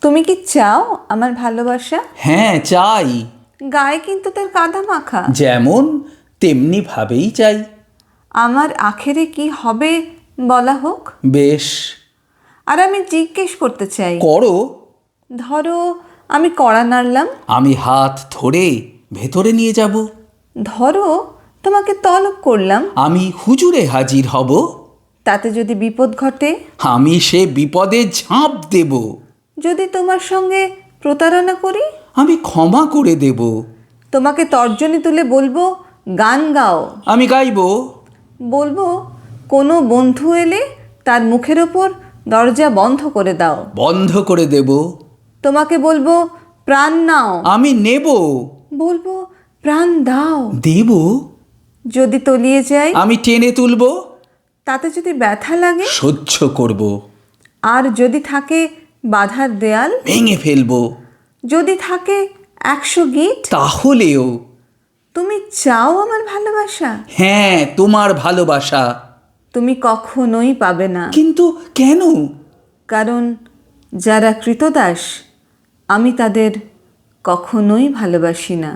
তুমি কি চাও আমার ভালোবাসা? হ্যাঁ চাই। গায়ে কিন্তু তার কাদা মাখা। যেমন তেমনি ভাবেই চাই। আমার আখেরে কি হবে বলা হোক। বেশ, আর আমি জিজ্ঞেস করতে চাই, করো। ধরো আমি কড়া নাড়লাম, আমি হাত ধরে ভেতরে নিয়ে যাব। ধরো তোমাকে তলব করলাম, আমি হুজুরে হাজির হব। তাতে যদি বিপদ ঘটে, আমি সে বিপদে ঝাঁপ দেব। যদি তোমার সঙ্গে প্রতারণা করি, আমি ক্ষমা করে দেব। তোমাকে তর্জনী তুলে বলবো গান গাও, আমি গাইব। বলবো কোনো বন্ধু এলে তার মুখের ওপর দরজা বন্ধ করে দাও, বন্ধ করে দেব। তোমাকে বলবো প্রাণ নাও, আমি নেব। বলবো প্রাণ দাও। দেব। যদি তলিয়ে যাই, আমি টেনে তুলব। তাতে যদি ব্যথা লাগে, সহ্য করব। আর যদি থাকে বাধার দেয়াল, ভেঙে ফেলব। যদি থাকে 100 গিট, তাহলেও। তুমি চাও আমার ভালোবাসা? হ্যাঁ, তোমার ভালোবাসা। তুমি কখনোই পাবে না, কিন্তু কেন? কারণ যারা কৃতদাস আমি তাদের কখনোই ভালোবাসি না।